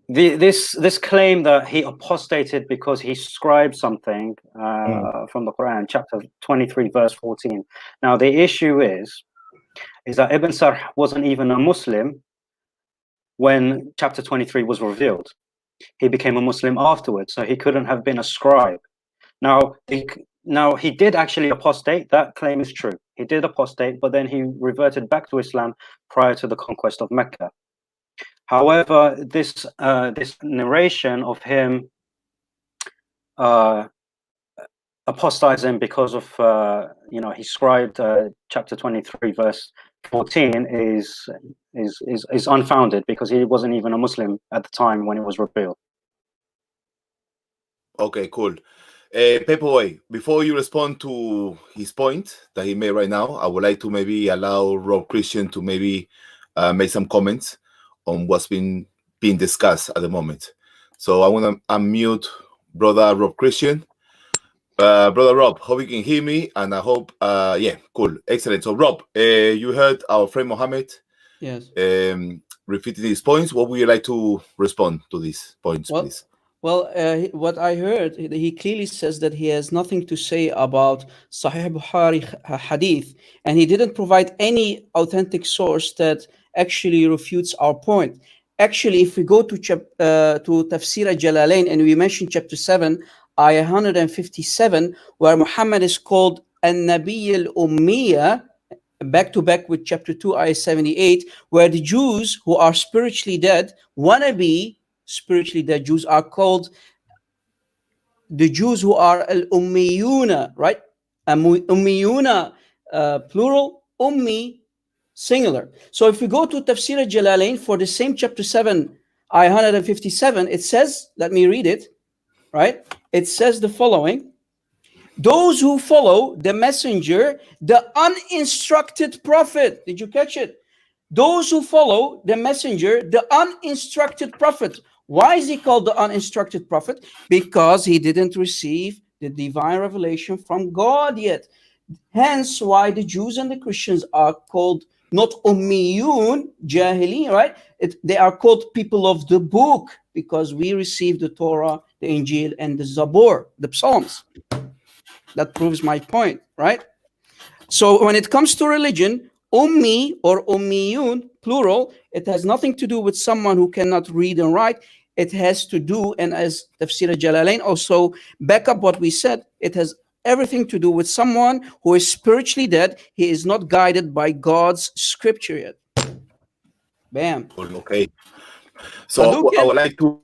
this claim that he apostated because he scribed something from the Quran, chapter 23, verse 14. Now the issue is that Ibn Sarh wasn't even a Muslim when chapter 23 was revealed. He became a Muslim afterwards, so he couldn't have been a scribe. Now he did actually apostate. That claim is true. He did apostate, but then he reverted back to Islam prior to the conquest of Mecca. However, this narration of him apostatizing because of he scribed chapter 23 verse 14 is unfounded, because he wasn't even a Muslim at the time when it was revealed. Okay, cool. Paperboy, before you respond to his point that he made right now, I would like to maybe allow Rob Christian to maybe make some comments on what's being discussed at the moment. So I want to unmute brother Rob Christian. Brother Rob, hope you can hear me, and I hope, yeah, cool, excellent. So Rob, you heard our friend Mohammed, yes, repeating these points. What would you like to respond to these points, please? Well, what I heard, he clearly says that he has nothing to say about Sahih Bukhari hadith, and he didn't provide any authentic source that actually refutes our point. Actually, if we go to Tafsir al-Jalalain, and we mentioned chapter 7, ayah 157, where Muhammad is called An-Nabiy al-Ummiyya, back to back with chapter 2, ayah 78, where the Jews who are spiritually dead, wannabe spiritually dead Jews, are called the Jews who are al-Ummiyuna, right? Ummiyuna, plural, Ummi, singular. So if we go to Tafsir al-Jalalain for the same chapter 7, ayah 157, it says, let me read it, right? It says the following: those who follow the messenger, the uninstructed prophet. Did you catch it? Those who follow the messenger, the uninstructed prophet. Why is he called the uninstructed prophet? Because he didn't receive the divine revelation from God yet. Hence why the Jews and the Christians are called not Ummiyun, Jahili, right? They are called people of the book, because we received the Torah, the Injil, and the Zabur, the Psalms. That proves my point, right? So when it comes to religion, Ummi or Ummiyun, plural, it has nothing to do with someone who cannot read and write. It has to do, and as Tafsir al-Jalalain also back up what we said, it has everything to do with someone who is spiritually dead. He is not guided by God's scripture yet. Bam. Okay. So I would like to.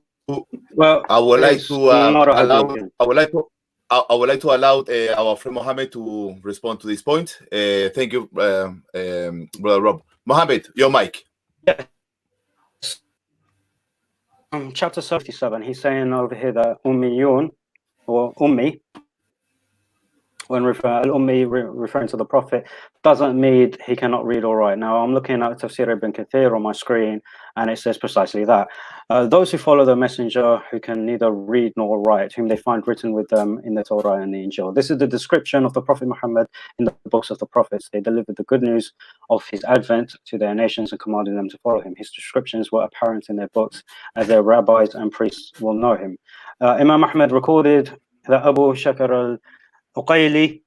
Well, I would like to allow. I would like to allow our friend Mohammed to respond to this point. Thank you, brother Rob. Mohammed, your mic. Yes. Chapter 77, he's saying over here that Ummiyun, or Ummi, when Al-Ummi referring to the Prophet, doesn't mean he cannot read or write. Now, I'm looking at Tafsir ibn Kathir on my screen, and it says precisely that. Those who follow the messenger, who can neither read nor write, whom they find written with them in the Torah and the Injil. This is the description of the Prophet Muhammad in the books of the prophets. They delivered the good news of his advent to their nations and commanded them to follow him. His descriptions were apparent in their books, as their rabbis and priests will know him. Imam Ahmad recorded that Abu Shakr al-Uqayli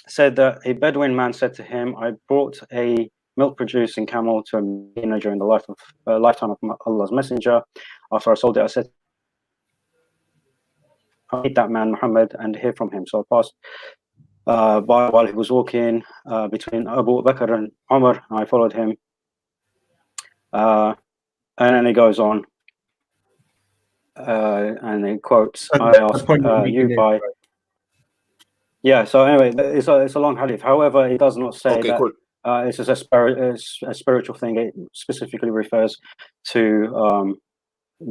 said that a Bedouin man said to him, I brought a milk-producing camel to Medina during the lifetime of Allah's Messenger. After I sold it, I said, I meet that man Muhammad and hear from him. So I passed by while he was walking between Abu Bakr and Umar, and I followed him. And then he goes on, and he quotes, I asked you by... Yeah, so anyway, it's a long hadith. However, it does not say that it's just a spiritual thing. It specifically refers to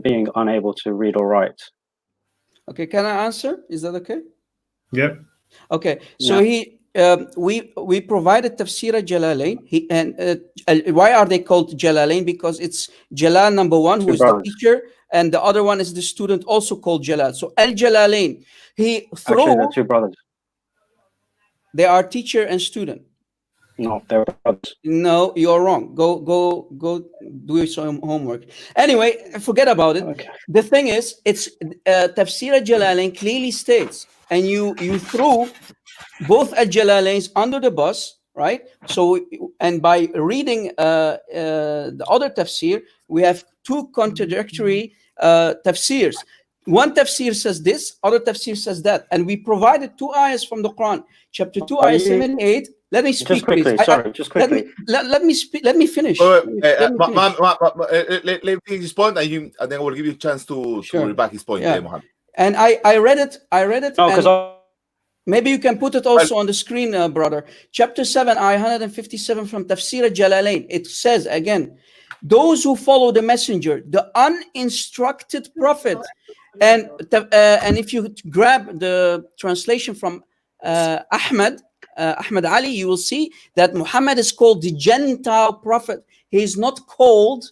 being unable to read or write. Okay, can I answer? Is that okay? Yeah. Okay, so we provided Tafsir al-Jalalain. Why are they called Jalalain? Because it's Jalal number one, who is the teacher, and the other one is the student, also called Jalal. So al-Jalalain. Actually, they're two brothers. They are teacher and student. No, they're brothers. No, you're wrong. Go do some homework. Anyway, forget about it. Okay. The thing is, it's Tafsir al-Jalalain clearly states, and you threw both al-Jalalains under the bus, right? So, and by reading the other tafsir, we have two contradictory tafsirs. One tafsir says this, other tafsir says that, and we provided two ayahs from the Quran, chapter 2, ayah 78. Let me speak, Just quickly, please. sorry, just quickly. Let me speak. Let me finish. Let Let me me finish his point, and then I will give you a chance to Sure. reback his point, Yeah. Mohammed. And I read it. No, and because maybe you can put it also on the screen, brother. Chapter 7, ayah 157 from Tafsir al-Jalalain. It says again, those who follow the messenger, the uninstructed prophet. And if you grab the translation from Ahmad Ali, you will see that Muhammad is called the Gentile prophet. He's not called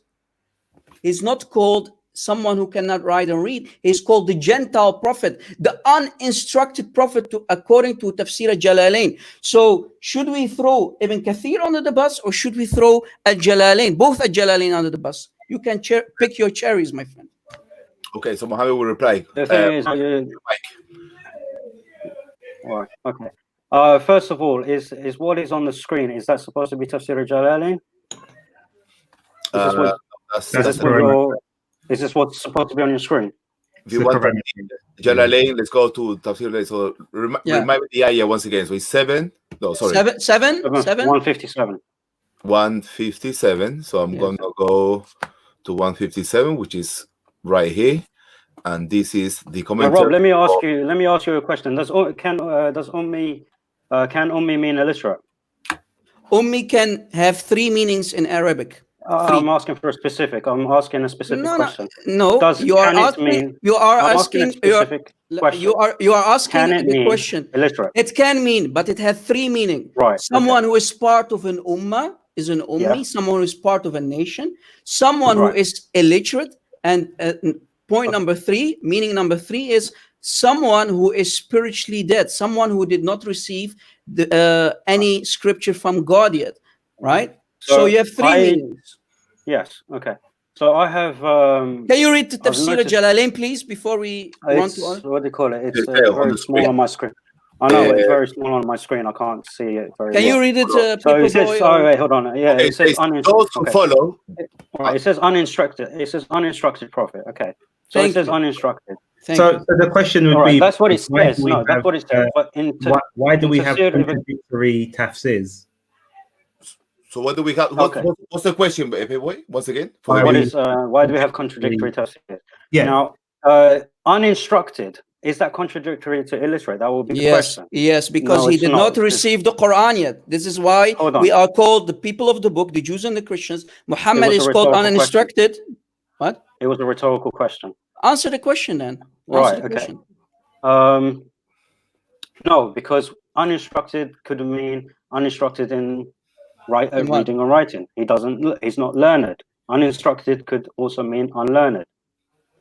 someone who cannot write and read. He's called the Gentile prophet, the uninstructed prophet, according to Tafsir al-Jalalain. So should we throw Ibn Kathir under the bus, or should we throw al-Jalalain, both al-Jalalain, under the bus? You can pick your cherries, my friend. Okay, so Mohammed will reply. the thing is, all right, okay. First of all, is what is on the screen, is that supposed to be Tafsir al-Jalalain? Is this what's supposed to be on your screen? If you want Jalalain, let's go to Tafsir. So remind me the ayah once again. So it's 7. No, sorry. 7. 157. 157. So I'm going to go to 157, which is right here, and this is the commentary. Rob, let me ask you a question. Can ummi mean illiterate? Ummi can have 3 meanings in Arabic. I'm asking for a specific. I'm asking a specific question. No. You are asking a big question. Illiterate. It can mean, but it has 3 meanings. Right. Someone who is part of an ummah is an ummi. Yeah. Someone who is part of a nation. Someone who is illiterate. And meaning number 3 is someone who is spiritually dead. Someone who did not receive any scripture from God yet. Right? So you have 3 meanings. Yes. Okay. So I have. Can you read the Tafsir al-Jalalain, please, before we run to on? What do you call it? It's very small on my screen. I know it's very small on my screen. I can't see it very well. Can you read it, so it says, wait, hold on. Yeah, it says uninstructed. Follow. Right, it says uninstructed. It says uninstructed prophet. Okay. So it says uninstructed. So the question would be, that's what it says. No, that's what it says. But why do we have contradictory tafsirs? So what do we have? What's the question, boy? Once again, why do we have contradictory tafsirs? Yeah. Now, uninstructed, is that contradictory to illiterate? That will be the question. Yes, because he did not receive the Quran yet. This is why we are called the people of the book, the Jews and the Christians. Muhammad is called uninstructed. What? It was a rhetorical question. Answer the question then. Right. Okay. No, because uninstructed could mean uninstructed in reading or writing. He's not learned. Uninstructed could also mean unlearned.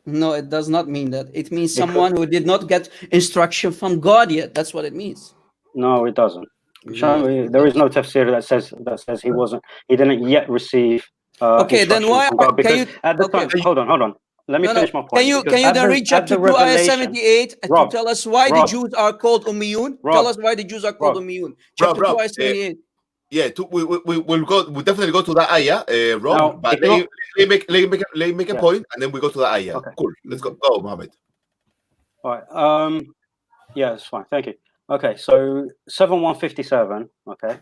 No, it does not mean that. It means someone who did not get instruction from God yet. That's what it means. No, it doesn't. There is no tafsir that says he didn't yet receive. Okay, then why can you? At the time, hold on. Let me finish my point. Can you then read chapter 2, ayah 78 and to tell us why the Jews are called ummiyun? Tell us why the Jews are called ummiyun. Chapter 2, ayah 78. Yeah, we'll definitely go to that ayah, Rob. But let me make a point, and then we go to the ayah. Okay. Cool. Let's go, Mohammed. All right. Yeah, it's fine. Thank you. Okay, so 7:157. Okay.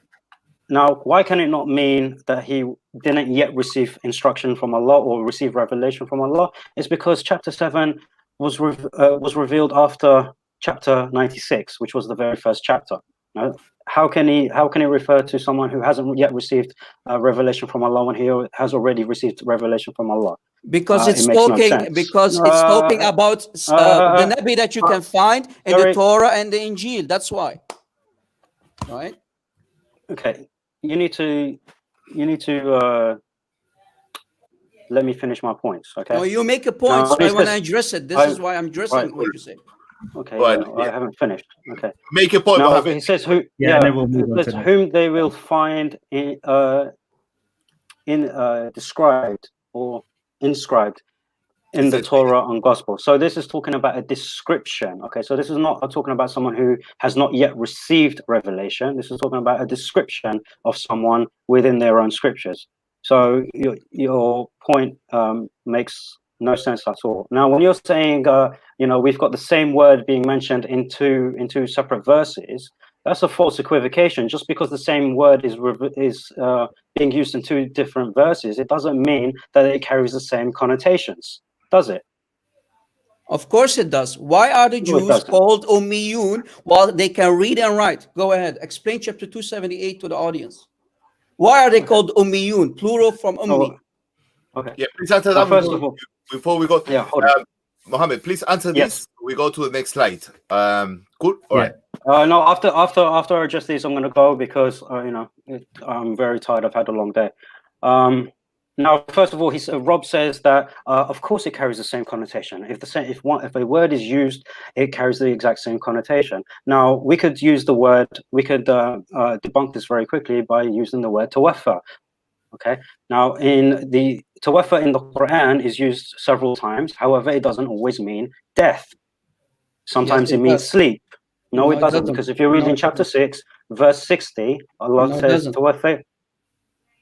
Now, why can it not mean that he didn't yet receive instruction from Allah or receive revelation from Allah? It's because chapter 7 was revealed after chapter 96, which was the very first chapter. Now, how can he refer to someone who hasn't yet received revelation from Allah when he has already received revelation from Allah? Because it's talking about the Nabi that you can find in the Torah and the Injil. That's why. Right? Okay. You need to let me finish my points, okay? No, you make a point, so I want to address it. This is why I'm addressing what you say. Okay, Right, yeah, I haven't finished. Okay. Make a point, Now Mohammed. he says who. Yeah, and then we'll move on it to says the whom they will find described or inscribed in the Torah and Gospel. So this is talking about a description. Okay, so this is not talking about someone who has not yet received revelation. This is talking about a description of someone within their own scriptures. So your point makes no sense at all. Now, when you're saying, we've got the same word being mentioned in two separate verses, that's a false equivocation. Just because the same word is being used in two different verses, it doesn't mean that it carries the same connotations, does it? Of course it does. Why are the No, it Jews doesn't. called Ummiyun while they can read and write? Go ahead. Explain chapter 278 to the audience. Why are they called Ummiyun? Plural from Ummi. Okay. Yeah, please answer Well, that first of all, before we go. yeah, hold on. Mohammed, please answer Yes. this. We go to the next slide. Cool. All Yeah. right. No, after I address these, I'm going to go because I'm very tired. I've had a long day. Now, first of all, Rob says that of course it carries the same connotation. If a word is used, it carries the exact same connotation. Now, we could use the word. We could debunk this very quickly by using the word tawaffa. Okay. Now, in the tawaffa in the Quran is used several times. However, it doesn't always mean death. Sometimes Yes, it means does. sleep. No, No, it it doesn't. doesn't. Because if you read No, in it chapter doesn't. 6, verse 60, Allah No, it says doesn't. tawaffa.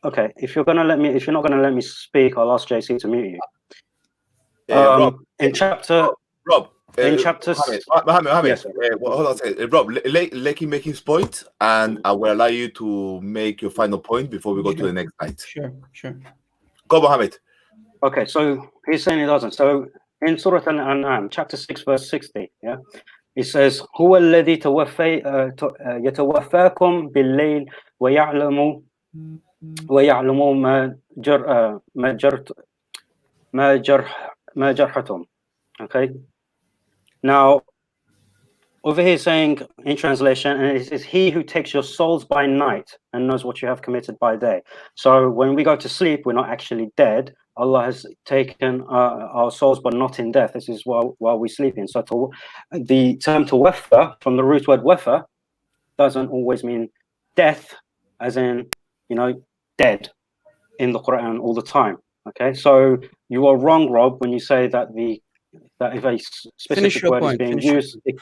Okay, if you're not gonna let me speak, I'll ask JC to mute you. Rob, in chapter Rob, Mohammed, Yes, sir. hold on a second. Rob, let him make his point, and I will allow you to make your final point before we go to the next slide. Sure. Go, Mohammed. Okay, so he's saying it doesn't. So in Surah Al-An'am, chapter 6, verse 60, yeah, it says, هو الذي يتوفاكم بالليل ويعلم ما جرحتم. Okay. Now, over here saying in translation, and it is he who takes your souls by night and knows what you have committed by day. So when we go to sleep, we're not actually dead. Allah has taken our souls, but not in death. This is while we're sleeping. So the term tawaffa, from the root word wafa, doesn't always mean death, as in, dead in the Quran all the time. Okay, so you are wrong, Rob, when you say that if a specific word is being used, it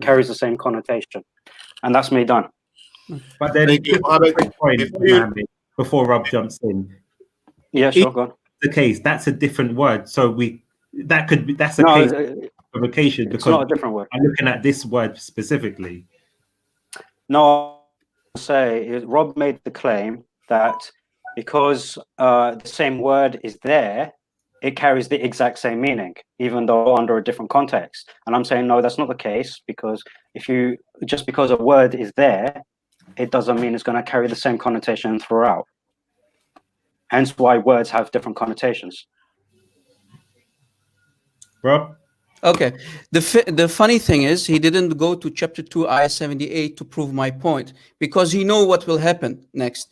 carries the same connotation. And that's me done. But then, Thank you, Mohammed, before Rob jumps in. Yeah, sure, go on. The case, that's a different word. So that's a case of equivocation, because it's not a different word. I'm looking at this word specifically. No, Rob made the claim that because the same word is there, it carries the exact same meaning, even though under a different context. And I'm saying, no, that's not the case, because just because a word is there, it doesn't mean it's going to carry the same connotation throughout. Hence why words have different connotations. Rob? Okay. The funny thing is, he didn't go to chapter 2, ayah 78 to prove my point, because he know what will happen next.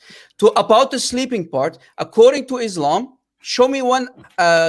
About the sleeping part, according to Islam, show me one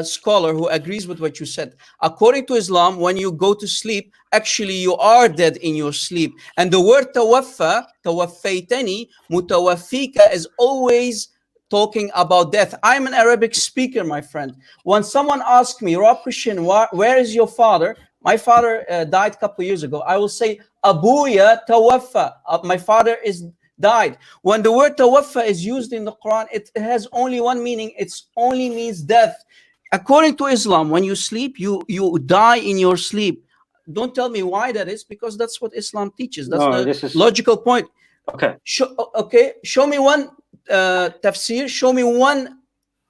scholar who agrees with what you said. According to Islam, when you go to sleep, actually you are dead in your sleep. And the word tawaffa, tawaffaytani, mutawaffika, is always talking about death. I'm an Arabic speaker, my friend. When someone asks me, Rob Christian, where is your father? My father died a couple of years ago. I will say, Abuya tawaffa. My father is died. When the word tawaffa is used in the Quran, it has only one meaning. It only means death. According to Islam, when you sleep, you die in your sleep. Don't tell me why that is, because that's what Islam teaches. That's the logical point. Okay. Show me one tafsir. Show me one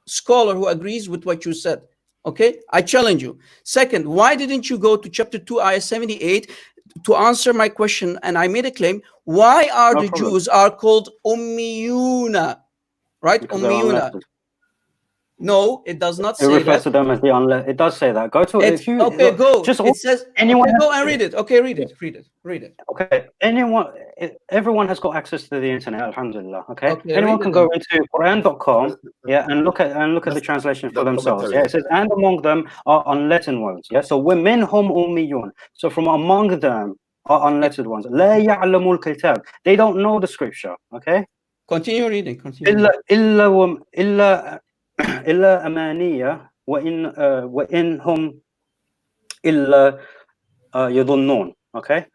scholar who agrees with what you said. Okay, I challenge you. Second, why didn't you go to chapter 2, ayah 78 to answer my question? And I made a claim. Why are the Jews are called ummiyuna? Right? Because Ummiyuna. No, it does not It say refers that. to them as the unlettered. It does say that. Go to It's, if you okay, go. just It says anyone okay, go has- and read it. Okay, read it. Okay, everyone has got access to the internet. Alhamdulillah. Okay, Okay, anyone read can it go then. into Quran.com, yeah, and look at the translation for the themselves. commentary. Yeah, it says, and among them are unlettered ones. Yeah, so women hum ummiyun. So from among them are unlettered ones. La ya'lamul kitab. They don't know the scripture. Okay. Continue reading. Continue. إلا أمانية وإن هم إلا يظنون. Okay,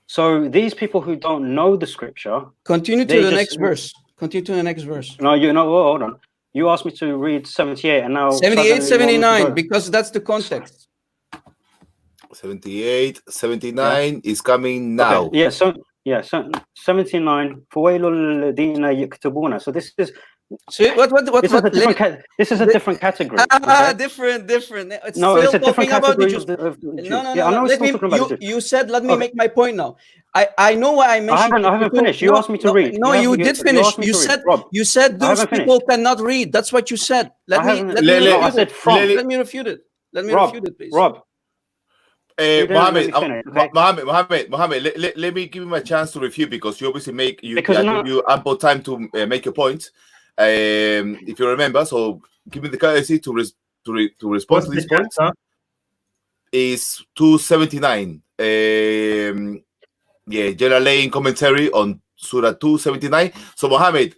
so these people who don't know the scripture, Continue they to the just- next verse. Continue to the next verse. no, hold on. You asked me to read 78, and now 78, suddenly you want me to 79, go. because that's the context. 78, 79 is coming now. Okay, yeah, so 79. فويل الذين يكتبون. So this is See what this is a different this is a different category. okay? different. It's No, still it's a different talking about the category Jews. of the Jews. No. Yeah, I know it's Let still me. talking about the Jews. You said let me Okay. make my point now. I know why I mentioned. I haven't finished. You asked me to read. No, you did you finish. asked me You to read. said Rob, you said those haven't people cannot read. That's what you said. Let I me haven't- let me No, I refute said it. from. Let me refute it. Let me Rob, refute it, please. Rob, you didn't let me Mohammed, finish, okay? Mohammed, let me give you my chance to refute, because you obviously Because I no- give you ample time to make your point. If you remember, so give me the courtesy to respond What's to the this point. chapter? Is 279. General Lane commentary on Surah 279. So Mohammed,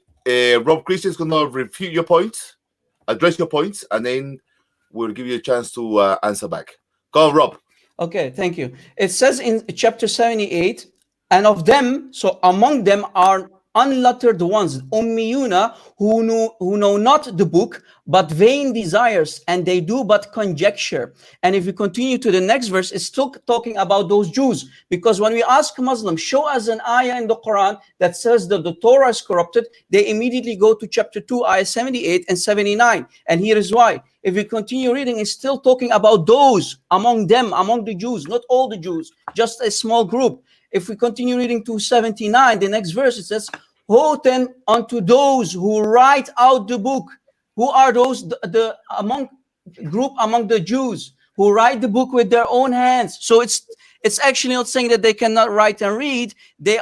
Rob Christian's gonna refute your points, address your points, and then we'll give you a chance to answer back. Go on, Rob. Okay, thank you. It says in chapter 78, and of them, so among them are unlettered ones, ummiyuna, who know not the book, but vain desires, and they do but conjecture. And if we continue to the next verse, it's still talking about those Jews, because when we ask Muslims, show us an ayah in the Quran that says that the Torah is corrupted, they immediately go to chapter 2, ayah 78 and 79. And here is why. If we continue reading, it's still talking about those among them, among the Jews, not all the Jews, just a small group. If we continue reading to 79, the next verse, it says, "Woe then unto those who write out the book." Who are those? The group among the Jews who write the book with their own hands. So it's actually not saying that they cannot write and read. They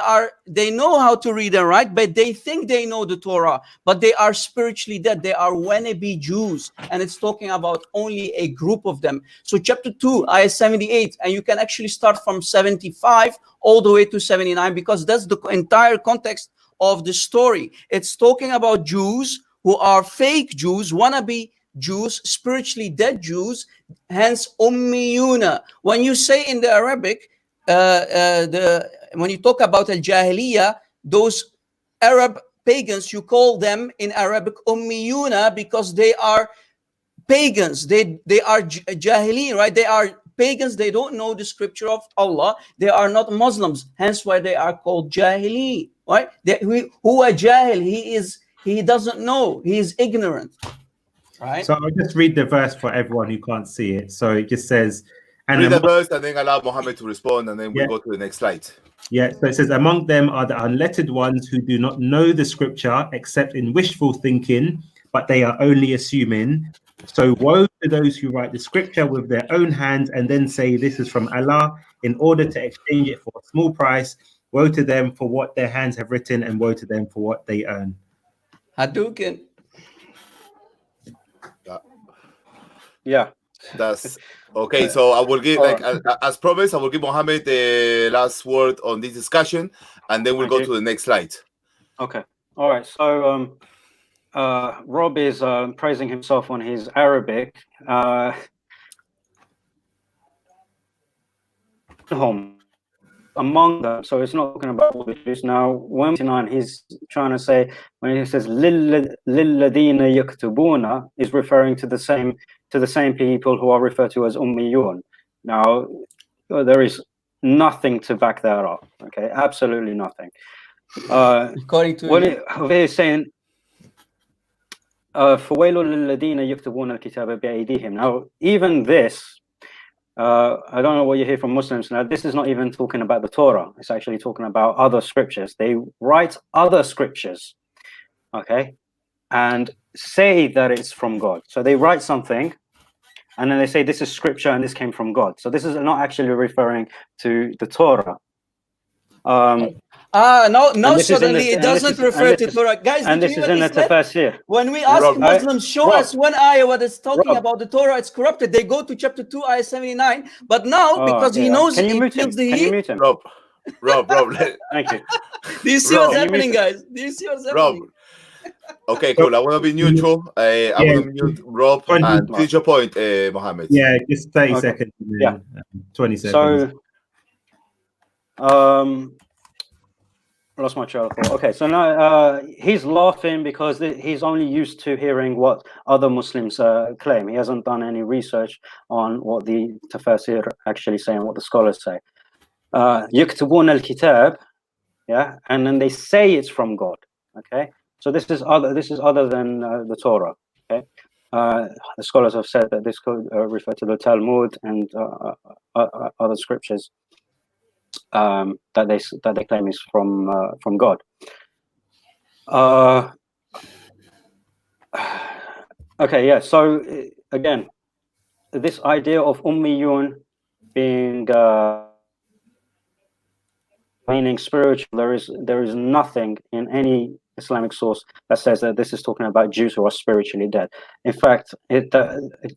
know how to read and write, but they think they know the Torah, but they are spiritually dead. They are wannabe Jews, and it's talking about only a group of them. So chapter 2, ayah 78, and you can actually start from 75 all the way to 79, because that's the entire context of the story. It's talking about Jews who are fake Jews, wannabe Jews, spiritually dead Jews, hence ummiyuna. When you say in the Arabic, when you talk about al-Jahiliyyah, those Arab pagans, you call them in Arabic ummiyuna, because they are pagans. They are Jahili, right? They are pagans. They don't know the scripture of Allah. They are not Muslims, hence why they are called Jahili, right? Who are Jahil? He doesn't know. He is ignorant. Right. So I'll just read the verse for everyone who can't see it. So it just says, and Read the among, verse and then allow Mohammed to respond, and then we'll Yeah. go to the next slide. yeah, so it says, among them are the unlettered ones who do not know the scripture except in wishful thinking, but they are only assuming. So woe to those who write the scripture with their own hands and then say this is from Allah in order to exchange it for a small price. Woe to them for what their hands have written, and woe to them for what they earn. Hadouken. Yeah. That's okay. So I will give, All as promised, I will give Mohammed the last word on this discussion, and then we'll go Okay. to the next slide. Okay. All right. So Rob is praising himself on his Arabic. Among them, so it's not talking about all the Jews. Now, 129, he's trying to say, when he says لِلَّذِينَ يَكْتُبُونَ, is referring to the same people who are referred to as ummiyun. Now, there is nothing to back that up. Okay, absolutely nothing. According to What he's saying, فَوَيْلٌ لِلَّذِينَ يَكْتُبُونَ الْكِتَابَ بِأَيْدِيهِم. Now, even this, I don't know what you hear from Muslims now. This is not even talking about the Torah. It's actually talking about other scriptures. They write other scriptures, okay? And say that it's from God. So they write something, and then they say this is scripture and this came from God. So this is not actually referring to the Torah. No, this is in suddenly the- it and doesn't this is- refer and to this is- Torah. Guys, And did this you is hear in the what he said? Tafsir. When we ask Rob, Muslims, show Rob. us one ayah what is talking Rob. about the Torah, it's corrupted. They go to chapter 2, ayah 79. But now, Oh, because he yeah. knows Can you he mute him? feels the Can you heat. mute him? Rob, Thank you. Do you see Rob, what's can you happening, mute guys? Do you see what's Rob. happening? Okay, cool. I want to be neutral. I want to mute Rob and finish your point, Mohammed. Yeah, just 30 Okay. seconds. And then, Yeah. 20 seconds. So, lost my trail of thought. Okay, so now he's laughing because he's only used to hearing what other Muslims claim. He hasn't done any research on what the Tafsir actually say and what the scholars say. يكتبون الكتاب, yeah, and then they say it's from God. Okay, so this is other than the Torah. Okay, the scholars have said that this could refer to the Talmud and other scriptures that they claim is from God. Okay, yeah. So again, this idea of ummiyun being meaning spiritual, there is nothing in any Islamic source that says that this is talking about Jews who are spiritually dead. In fact,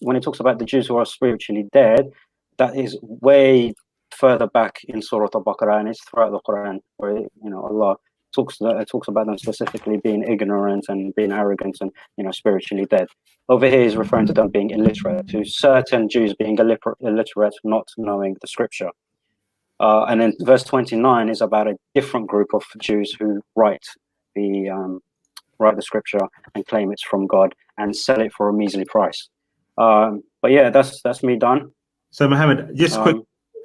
when it talks about the Jews who are spiritually dead, that is way further back in Surah Al-Baqarah, and it's throughout the Quran where Allah talks about them specifically being ignorant and being arrogant and spiritually dead. Over here, he's referring to them being illiterate, to certain Jews being illiterate, not knowing the scripture. And then verse 29 is about a different group of Jews who write the scripture and claim it's from God and sell it for a measly price. But yeah, that's me done. So, Mohammed, just quick,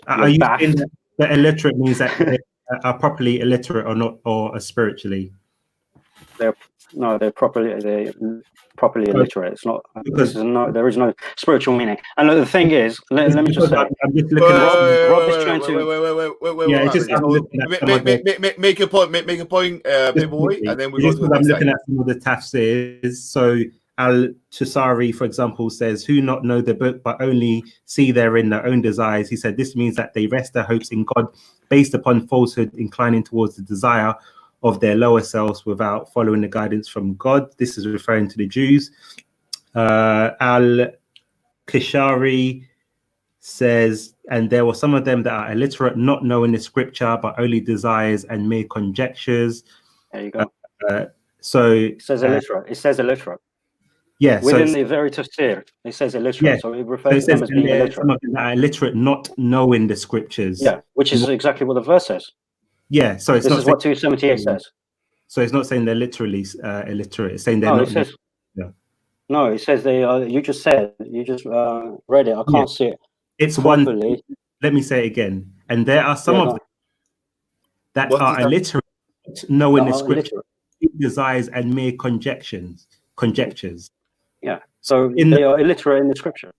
are you saying that illiterate means that they are properly illiterate or not, or are spiritually? They're properly illiterate. It's not because there is no spiritual meaning. And the thing is, let me just say, I'm just looking at Rob is trying to. Wait. Yeah, it's just I'm looking at some of the- Make your point, Paperboy, and then we go to the I'm next looking slide. at some of the tafsirs. So Al-Tusari, for example, says, who not know the book but only see therein their own desires. He said this means that they rest their hopes in God based upon falsehood, inclining towards the desire of their lower selves without following the guidance from God. This is referring to the Jews. Al-Kishari says, and there were some of them that are illiterate, not knowing the scripture, but only desires and mere conjectures. There you go. So It says illiterate. It says illiterate. yeah, Within so the very tafsir, it says illiterate. Yeah. So it so refers it to them says as being some illiterate. of them that are illiterate, not knowing the scriptures. Yeah, which is exactly what the verse says. Yeah, so it's This not is what 278 says. so it's not saying they're literally illiterate. It's saying they're No, not. it says. Yeah. No, it says they are. You just said. You just read it. I can't see it It's one. properly. Let me say it again. And there are some Yeah, of no. them that What are is that? illiterate, not knowing the That are scripture, illiterate. desires and mere conjectures. Yeah. So In they the- are illiterate in the scripture.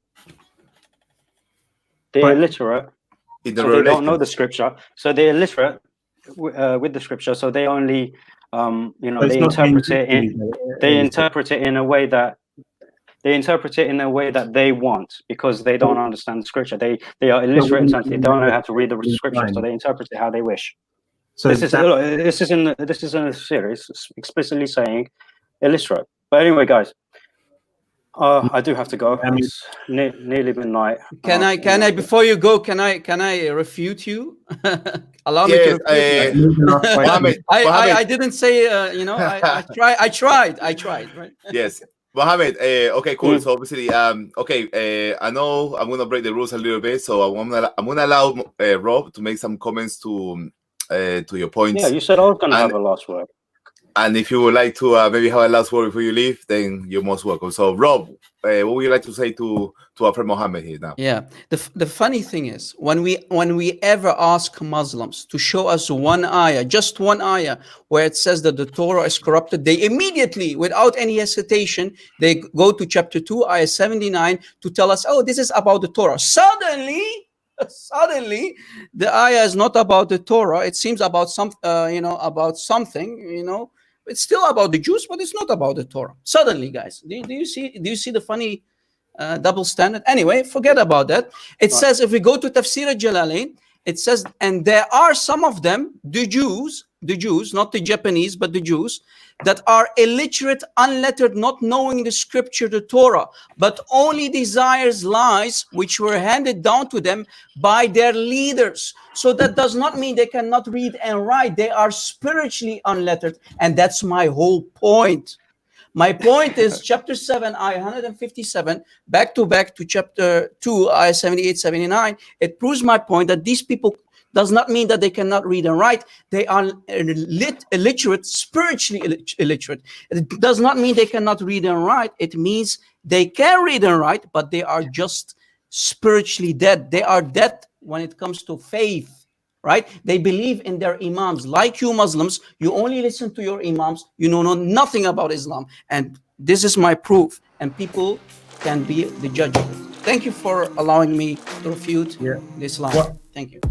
They're But- illiterate, In the so they don't know revelation. the scripture. So they're illiterate with the scripture. So they only, So they it's not interpret saying it in. literally, They interpret it in a way that they want because they don't understand the scripture. They are illiterate in terms they don't know how to read the scripture, so they interpret it how they wish. So This is in a series explicitly saying illiterate. But anyway, guys, I do have to go. It's nearly midnight. Can I before you go, can I refute you? Allow me to Yes, refute you. Mohammed, I didn't say I tried, right? yes. Mohammed, okay, cool. Mm. So obviously, okay, I know I'm gonna break the rules a little bit, so I'm gonna allow Rob to make some comments to your points. Yeah, you said I was going to And- have a last word. And if you would like to maybe have a last word before you leave, then you're most welcome. So, Rob, what would you like to say to our friend Mohammed here now? Yeah. The funny thing is, when we ever ask Muslims to show us one ayah, just one ayah, where it says that the Torah is corrupted, they immediately, without any hesitation, they go to chapter 2, ayah 79, to tell us, oh, this is about the Torah. Suddenly, the ayah is not about the Torah. It seems about about something, It's still about the Jews, but it's not about the Torah. Suddenly, guys, do you see the funny double standard? Anyway, forget about that. It says, if we go to Tafsir al-Jalalain, it says, and there are some of them, the Jews, not the Japanese, but the Jews, that are illiterate, unlettered, not knowing the scripture, the Torah, but only desires lies which were handed down to them by their leaders. So that does not mean they cannot read and write. They are spiritually unlettered. And that's my whole point. My point is chapter 7, ayah 157, back to chapter 2, ayah 78, 79. It proves my point that these people does not mean that they cannot read and write. They are illiterate, spiritually illiterate. It does not mean they cannot read and write. It means they can read and write, but they are just spiritually dead. They are dead when it comes to faith, right? They believe in their imams. Like you Muslims, you only listen to your imams. You know nothing about Islam. And this is my proof. And people can be the judge of it. Thank you for allowing me to refute this lie. Thank you.